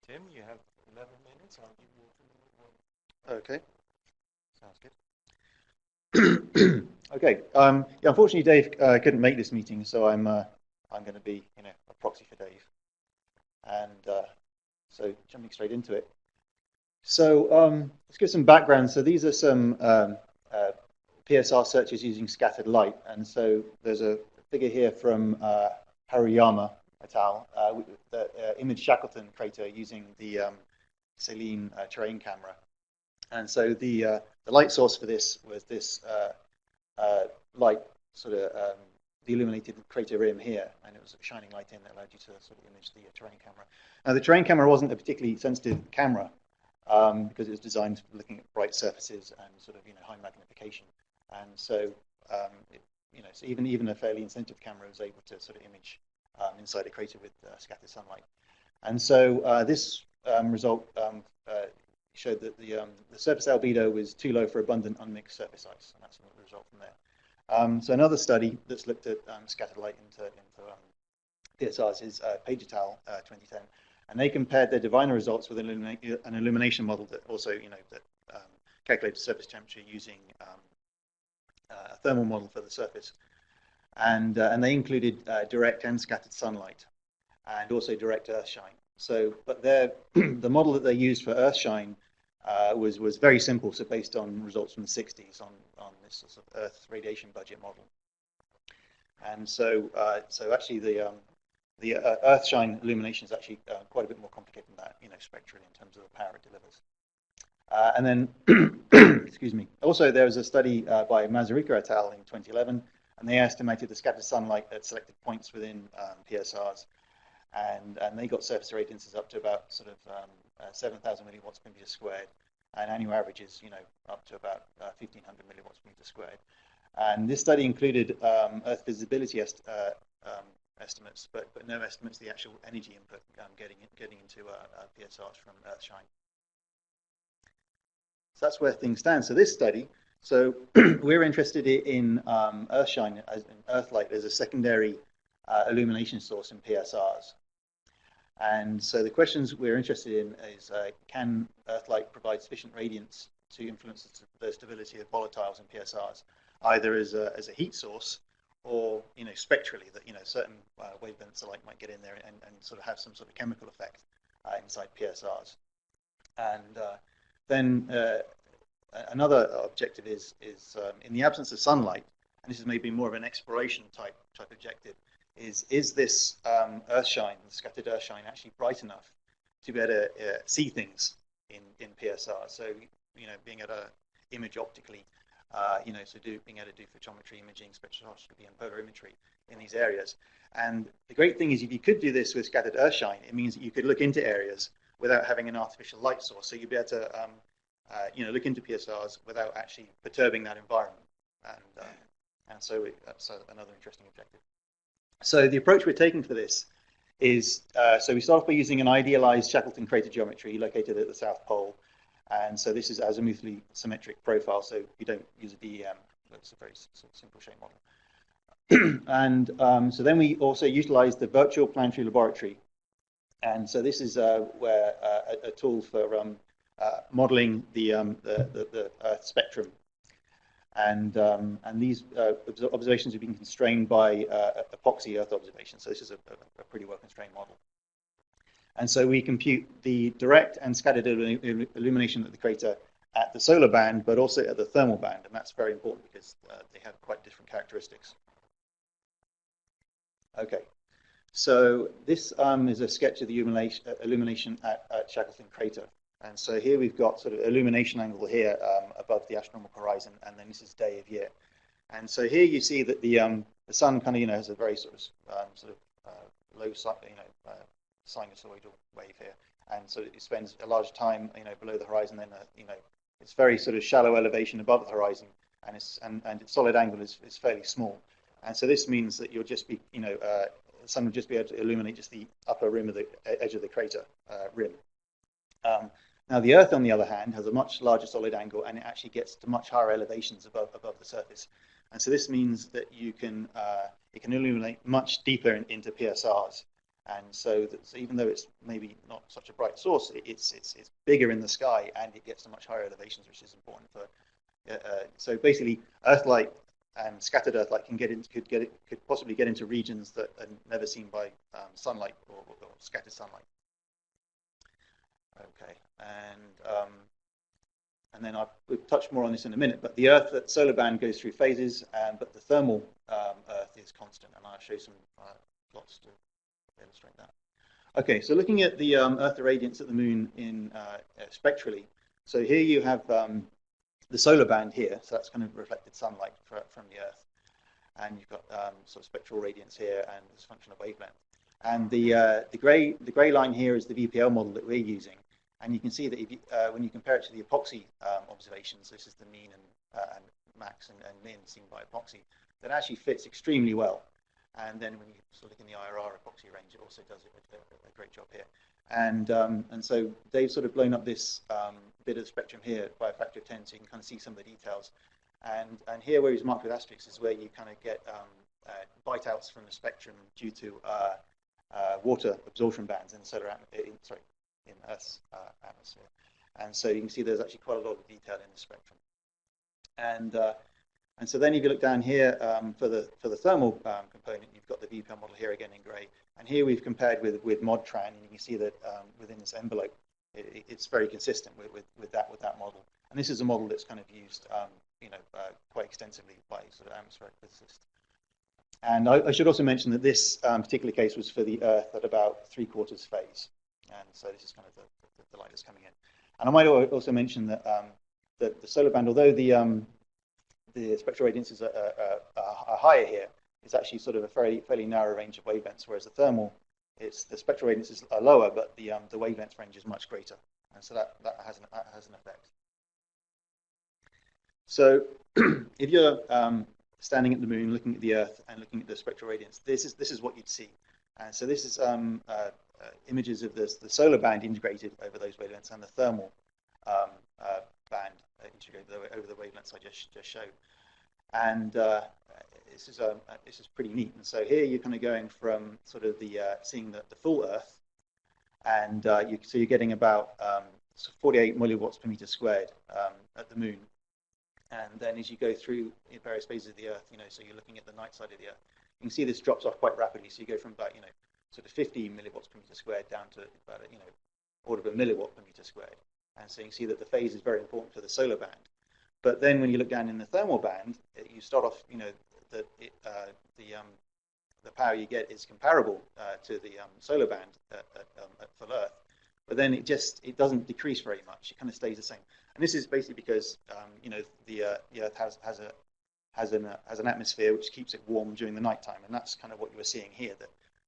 Tim, you have 11 minutes. I'll give you a minute. Okay, sounds good. Okay. Yeah, unfortunately, Dave couldn't make this meeting, so I'm going to be a proxy for Dave, and so jumping straight into it. So let's give some background. So these are some PSR searches using scattered light, and so there's a figure here from Haruyama et al. That imaged Shackleton Crater using the Selene terrain camera. And so the light source for this was this light, sort of the illuminated crater rim here, and it was shining light in that allowed you to sort of image the terrain camera. Now the terrain camera wasn't a particularly sensitive camera because it was designed for looking at bright surfaces and sort of high magnification, and so so even a fairly insensitive camera was able to sort of image inside a crater with scattered sunlight. And so this result showed that the surface albedo was too low for abundant unmixed surface ice, and that's the result from there. So another study that's looked at scattered light into PSRs is Page et al. 2010, and they compared their diviner results with an illumination model that also that calculated surface temperature using a thermal model for the surface, and they included direct and scattered sunlight, and also direct Earthshine. So, but the model that they used for Earthshine was very simple, so based on results from the 60s on this sort of Earth radiation budget model. And so actually the Earthshine illumination is actually quite a bit more complicated than that, spectrally in terms of the power it delivers. And then, excuse me. Also, there was a study by Mazurika et al. In 2011, and they estimated the scattered sunlight at selected points within PSRs, and they got surface radiances up to about sort of 7,000 milliwatts per meter squared, and annual averages, up to about 1,500 milliwatts per meter squared. And this study included Earth visibility estimates, but no estimates of the actual energy input getting into PSRs from Earthshine. So that's where things stand. So this study, we're interested in Earthshine as in Earthlight as a secondary illumination source in PSRs. And so the questions we're interested in is, can Earthlight provide sufficient radiance to influence the stability of volatiles in PSRs, either as a heat source or spectrally, that certain wavelengths of light might get in there and sort of have some sort of chemical effect inside PSRs. And then another objective is in the absence of sunlight, and this is maybe more of an exploration type objective, is this Earthshine, the scattered Earthshine, actually bright enough to be able to see things in PSR? So being able to image optically, being able to do photometry imaging, spectroscopy, and polarimetry in these areas. And the great thing is, if you could do this with scattered Earthshine, it means that you could look into areas without having an artificial light source. So you'd be able to look into PSRs without actually perturbing that environment. And so that's another interesting objective. So the approach we're taking for this is, so we start off by using an idealized Shackleton Crater geometry located at the South Pole. And so this is azimuthally symmetric profile, so you don't use a DEM. It's a very simple shape model. And so then we also utilize the virtual planetary laboratory. And so this is where a tool for modeling the Earth spectrum. And these observations have been constrained by epoxy Earth observations. So this is a pretty well-constrained model. And so we compute the direct and scattered illumination of the crater at the solar band, but also at the thermal band. And that's very important because they have quite different characteristics. Okay, so this is a sketch of the illumination at Shackleton Crater. And so here we've got sort of illumination angle here above the astronomical horizon, and then this is day of year. And so here you see that the sun kind of has a very sort of low sinusoidal wave here, and so it spends a large time below the horizon. Then it's very sort of shallow elevation above the horizon, and its solid angle is fairly small. And so this means that you'll just be the sun will just be able to illuminate just the upper rim of the edge of the crater rim. Now the Earth, on the other hand, has a much larger solid angle, and it actually gets to much higher elevations above the surface. And so this means that it can illuminate much deeper into PSRs. And so, so even though it's maybe not such a bright source, it's bigger in the sky and it gets to much higher elevations, which is important for. So basically, Earthlight and scattered Earthlight could possibly get into regions that are never seen by sunlight or scattered sunlight. Okay, and then we'll touch more on this in a minute. But the Earth, that solar band goes through phases, but the thermal Earth is constant, and I'll show some plots to illustrate that. Okay, so looking at the Earth irradiance at the moon in spectrally. So here you have the solar band here, so that's kind of reflected sunlight from the Earth, and you've got sort of spectral radiance here, and this function of wavelength. And the gray line here is the VPL model that we're using, and you can see that if you, when you compare it to the epoxy observations, this is the mean and max and min seen by epoxy, that actually fits extremely well. And then when you sort of look in the IRR epoxy range, it also does a great job here. And so they've sort of blown up this bit of the spectrum here by a factor of 10, so you can kind of see some of the details. And here, where it's marked with asterisks, is where you kind of get bite outs from the spectrum due to water absorption bands in the solar in Earth's atmosphere. And so you can see there's actually quite a lot of detail in the spectrum. And so then if you look down here for the thermal component, you've got the VPL model here again in grey. And here we've compared with ModTran, and you can see that within this envelope, it's very consistent with that model. And this is a model that's kind of used quite extensively by sort of atmospheric physicists. And I should also mention that this particular case was for the Earth at about 3/4 phase. And so this is kind of the light that's coming in. And I might also mention that the solar band, although the spectral radiances are higher here, it's actually sort of a fairly narrow range of wavelengths, whereas the thermal, the spectral radiances are lower, but the wavelength range is much greater. And so that has an effect. So if you're standing at the moon, looking at the Earth, and looking at the spectral radiance, this is what you'd see. And so this is images of the solar band integrated over those wavelengths and the thermal band integrated over the wavelengths I just showed. And this is pretty neat. And so here you're kind of going from sort of seeing the full Earth, and so you're getting about 48 milliwatts per meter squared at the moon. And then as you go through various phases of the Earth, so you're looking at the night side of the Earth, you can see this drops off quite rapidly. So you go from about, sort of 50 milliwatts per meter squared down to about, order of a milliwatt per meter squared. And so you can see that the phase is very important for the solar band. But then when you look down in the thermal band, you start off, the power you get is comparable to the solar band at full Earth. But then it doesn't decrease very much. It kind of stays the same. And this is basically because the Earth has an atmosphere which keeps it warm during the nighttime, and that's kind of what you were seeing here.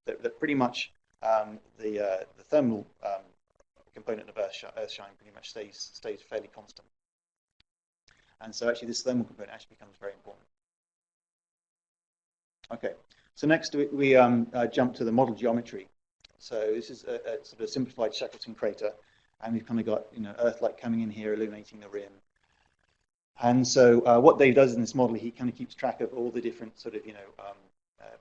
That pretty much the thermal component of Earthshine pretty much stays fairly constant. And so actually this thermal component actually becomes very important. Okay, so next we jump to the model geometry. So this is a sort of simplified Shackleton Crater, and we've kind of got Earthlight coming in here, illuminating the rim. And so what Dave does in this model, he kind of keeps track of all the different sort of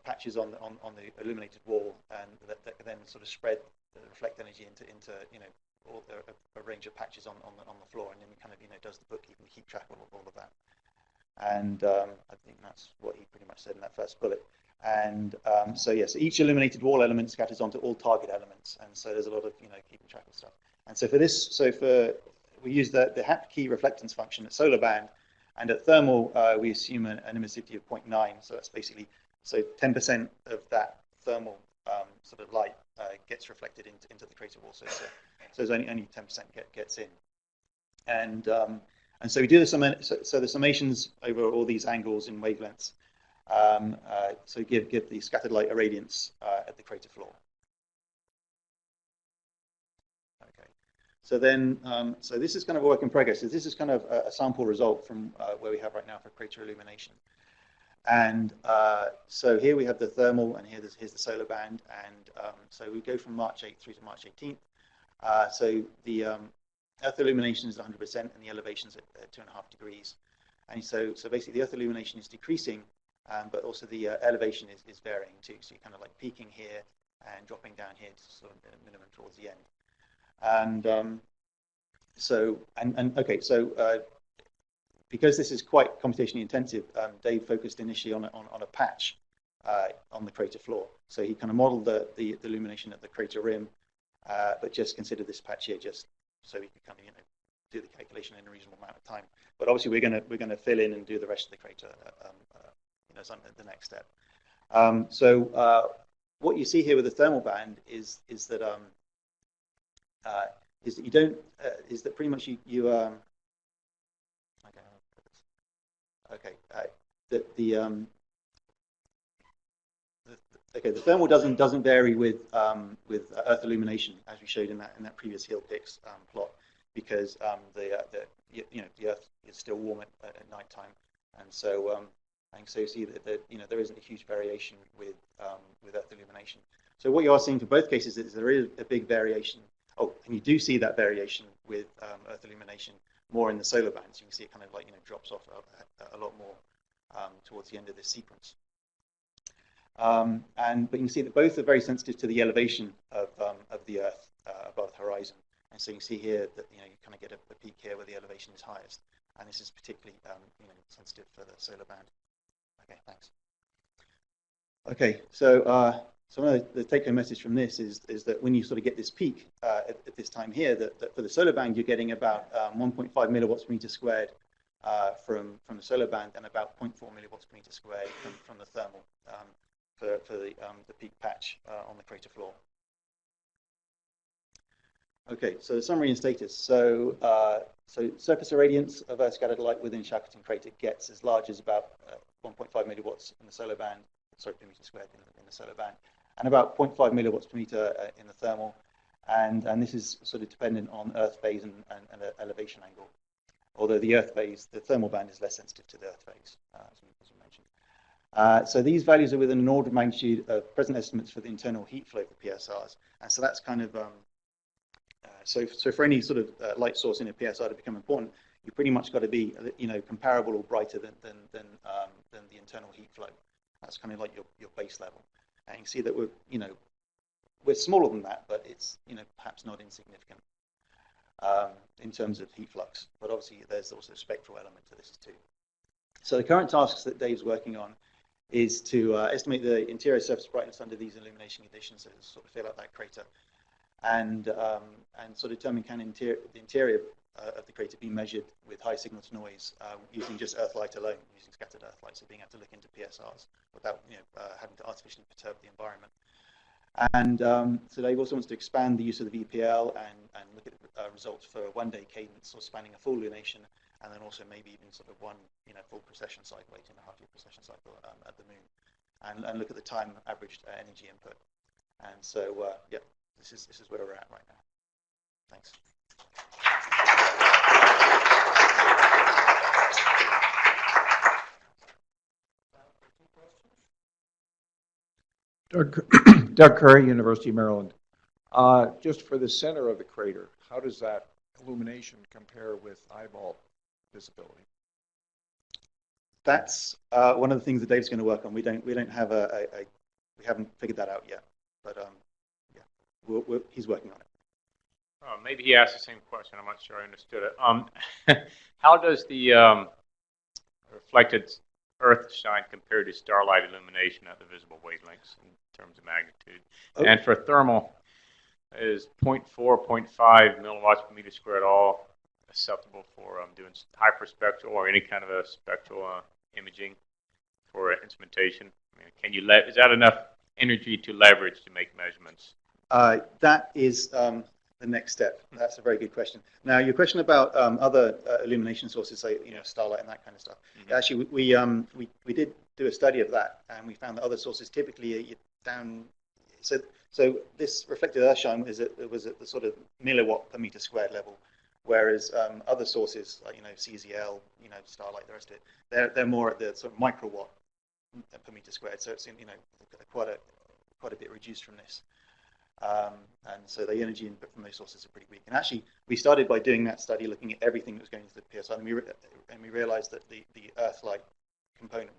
patches on the illuminated wall, and that then sort of spread the reflect energy into a range of patches on the floor, and then he kind of does the bookkeeping to keep track of all of that. And I think that's what he pretty much said in that first bullet. And so each illuminated wall element scatters onto all target elements, and so there's a lot of keeping track of stuff. And so we use the HAP key reflectance function at solar band, and at thermal we assume an emissivity of 0.9. So that's basically 10% of that thermal sort of light gets reflected into the crater wall. So there's only 10% gets in, and so we do the summations over all these angles in wavelengths. So give the scattered light irradiance at the crater floor. Okay. So then, so this is kind of a work in progress. So this is kind of a sample result from where we have right now for crater illumination. And so here we have the thermal, and here's the solar band. And so we go from March 8th through to March 18th. So the Earth illumination is 100%, and the elevation is at 2.5 degrees. And so basically the Earth illumination is decreasing, but also the elevation is varying too. So you're kind of like peaking here, and dropping down here to sort of minimum towards the end. And okay, so because this is quite computationally intensive, Dave focused initially on a patch on the crater floor. So he kind of modeled the illumination at the crater rim, but just considered this patch here just so he could kind of do the calculation in a reasonable amount of time. But obviously we're gonna fill in and do the rest of the crater as the next step. So what you see here with the thermal band is that you don't is that pretty much you okay that the thermal doesn't vary with Earth illumination, as we showed in that previous hill pix plot, because the Earth is still warm at night time, and so you see that there isn't a huge variation with Earth illumination. So what you are seeing for both cases is there is a big variation. Oh, and you do see that variation with Earth illumination more in the solar band. So you can see it kind of like drops off a lot more towards the end of this sequence. But you can see that both are very sensitive to the elevation of the Earth above the horizon. And so you can see here that you kind of get a peak here where the elevation is highest, and this is particularly sensitive for the solar band. Okay, thanks. Okay, so one of the take-home message from this is that when you sort of get this peak at this time here, that for the solar band you're getting about 1.5 milliwatts per meter squared from the solar band, and about 0.4 milliwatts per meter squared from the thermal for the peak patch on the crater floor. Okay, so the summary and status. So surface irradiance of Earth scattered light within Shackleton Crater gets as large as about 1.5 milliwatts in the solar band, per meter squared in the solar band, and about 0.5 milliwatts per meter in the thermal, and this is sort of dependent on Earth phase and elevation angle. Although the Earth phase, the thermal band is less sensitive to the Earth phase, as we mentioned. So these values are within an order of magnitude of present estimates for the internal heat flow for PSRs, and so that's kind of so for any sort of light source in a PSR to become important, you pretty much got to be comparable or brighter than the internal heat flow. That's kind of like your base level, and you can see that we're smaller than that, but it's perhaps not insignificant in terms of heat flux. But obviously there's also a spectral element to this too. So the current tasks that Dave's working on is to estimate the interior surface brightness under these illumination conditions, so to sort of fill out that crater, and sort of determine can the interior of the crater be measured with high signal to noise using just Earth light alone, using scattered Earth light, so being able to look into PSRs without having to artificially perturb the environment. And so Dave also wants to expand the use of the VPL and look at results for one-day cadence, or spanning a full lunation, and then also maybe even sort of one full precession cycle, 8.5-year precession cycle at the moon, and look at the time averaged energy input. And so yeah, this is where we're at right now. Thanks. Doug Curry, University of Maryland. Just for the center of the crater, how does that illumination compare with eyeball visibility? That's one of the things that Dave's going to work on. We don't have we haven't figured that out yet, but yeah, he's working on it. Maybe he asked the same question. I'm not sure I understood it. How does the reflected Earthshine compare to starlight illumination at the visible wavelengths in terms of magnitude? Oh. And for thermal, is 0.4, 0.5 milliwatts per meter squared all acceptable for doing hyperspectral or any kind of a spectral imaging for instrumentation? I mean, can you is that enough energy to leverage to make measurements? That is the next step. That's a very good question. Now, your question about other illumination sources, say starlight and that kind of stuff. Mm-hmm. Actually, we did do a study of that, and we found that other sources typically are down. So this reflected Earthshine was at the sort of milliwatt per meter squared level, whereas other sources like CZL, starlight, the rest of it, they're more at the sort of microwatt per meter squared. So it's quite a bit reduced from this. And so the energy input from those sources are pretty weak. And actually, we started by doing that study, looking at everything that was going to the PSR, and we realized that the Earth light component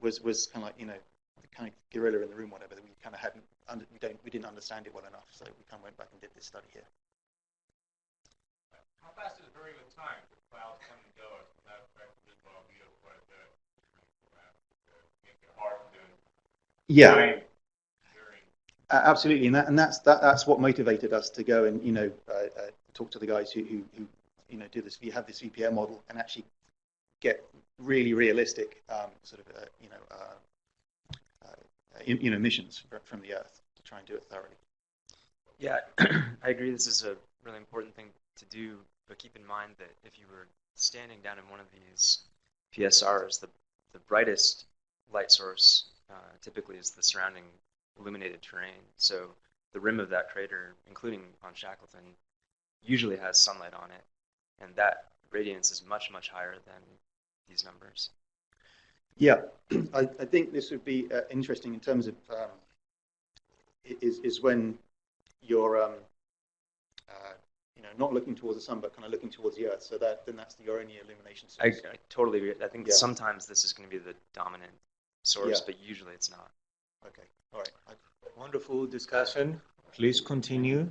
was kind of like the kind of gorilla in the room, whatever, that we kind of we didn't understand it well enough, so we kind of went back and did this study here. How fast is very good time? The clouds come and go. That affects the visual view quite a bit. Make it hard to Yeah. time during. Absolutely, and that's what motivated us to go and talk to the guys who do this. We have this VPN model and actually get really realistic emissions from the Earth to try and do it thoroughly. Yeah, I agree. This is a really important thing to do, but keep in mind that if you were standing down in one of these PSRs, the brightest light source typically is the surrounding illuminated terrain. So the rim of that crater, including on Shackleton, usually has sunlight on it, and that radiance is much, much higher than these numbers. Yeah, I think this would be interesting in terms of is when you're not looking towards the sun, but kind of looking towards the Earth. So then that's your only illumination source. I totally agree. I think Yeah. sometimes this is going to be the dominant source, Yeah. but usually it's not. Okay, all right. Wonderful discussion. Please continue.